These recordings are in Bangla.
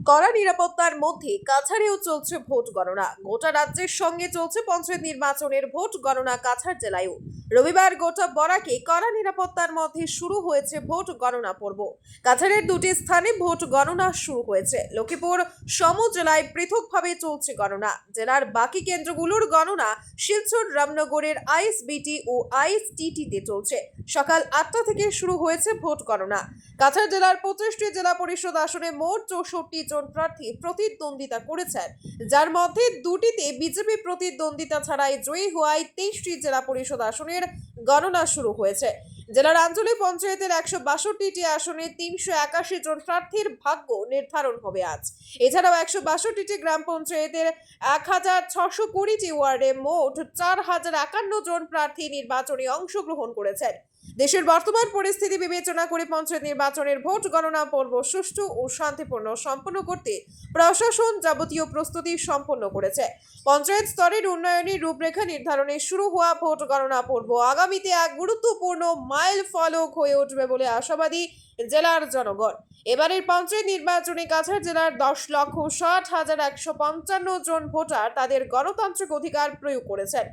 কড়া নিরাপত্তার মধ্যে কাছাড়েও চলছে ভোট গণনা। গোটা রাজ্যের সঙ্গে চলছে পঞ্চায়েত নির্বাচনের ভোট গণনা কাছাড় জেলায়ও। রবিবার গোটা বরাকে কড়া নিরাপত্তার মধ্যে শুরু হয়েছে ভোট গণনা পর্ব। কাছাড়ের দুটি স্থানে ভোট গণনা শুরু হয়েছে। লক্ষ্মীপুর সম জেলায় পৃথকভাবে চলছে গণনা। জেলার বাকি কেন্দ্রগুলোর গণনা শিলচর, রামনগরের আইএসবিটি ও আইএসটিটিতে চলছে। সকাল 8টা থেকে শুরু হয়েছে ভোট গণনা। কাছাড় জেলার 25টি জেলা পরিষদ আসনে মোট 64 জন প্রার্থী প্রতিদ্বন্দ্বিতা করেছেন, যার মধ্যে দুটিতে বিজেপি প্রতিদ্বন্দ্বিতা ছাড়াই জয়ী হওয়ায় 23টি জেলা পরিষদ আসনের গণনা শুরু হয়েছে। জেলার আঞ্চলিক পঞ্চায়েতের 162টি আসনে 381 জন প্রার্থীর ভাগ্য নির্ধারণ হবে আজ। এছাড়াও 162টি গ্রাম পঞ্চায়েতের 1620টি ওয়ার্ডে মোট 4051 জন প্রার্থী নির্বাচনে অংশগ্রহণ করেছেন। দেশের বর্তমান পরিস্থিতি বিবেচনা করে পঞ্চায়েত নির্বাচনের ভোট গণনা পর্ব সুষ্ঠু ও শান্তিপূর্ণ সম্পন্ন করতে প্রশাসন যাবতীয় প্রস্তুতি সম্পন্ন করেছে। পঞ্চায়েত স্তরের উন্নয়নী রূপরেখা নির্ধারণে শুরু হওয়া ভোট গণনা পর্ব আগামীতে এক গুরুত্বপূর্ণ মাইল ফলক হয়ে উঠবে বলে আশাবাদী জেলার জনগণ। এবারের পঞ্চায়েত নির্বাচনে কাছাড় জেলার 10,60,155 জন ভোটার তাদের গণতান্ত্রিক অধিকার প্রয়োগ করেছেন,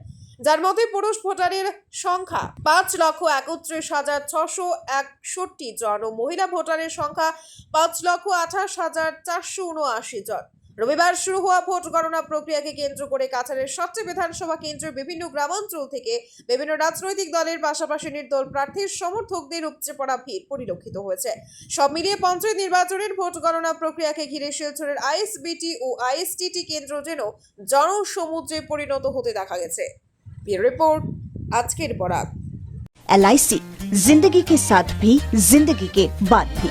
যার মধ্যে পুরুষ ভোটারের সংখ্যা 5,31,661 জন ও মহিলা ভোটারের সংখ্যা 5,28,479 জন। রবিবার শুরু হওয়া ভোট গণনা প্রক্রিয়াকে কেন্দ্র করে কাছাড়ের 7টি বিধানসভা কেন্দ্রের বিভিন্ন গ্রামাঞ্চল থেকে বিভিন্ন রাজনৈতিক দলের পাশাপাশি নির্দল প্রার্থীর সমর্থকদের উপচে পড়া ভিড় পরিলক্ষিত হয়েছে। সব মিলিয়ে পঞ্চায়েত নির্বাচনের ভোট গণনা প্রক্রিয়াকে ঘিরে শিলচরের আইএসবিটি ও আইএসটিটি কেন্দ্র যেন জনসমুদ্রে পরিণত হতে দেখা গেছে। रिपोर्ट आज के बरात। LIC जिंदगी के साथ भी जिंदगी के बाद भी।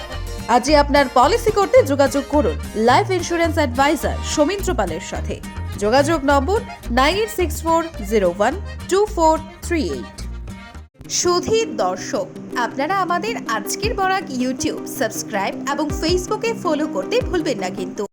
आज আপনার পলিসি করতে যোগাযোগ করুন লাইফ ইন্স্যুরেন্স অ্যাডভাইজার সৌমিত্র পালের সাথে। যোগাযোগ নম্বর 9864012438। সুধী দর্শক, আপনারা আমাদের আজকের বরাক ইউটিউব সাবস্ক্রাইব এবং ফেসবুকে ফলো করতে ভুলবেন না কিন্তু।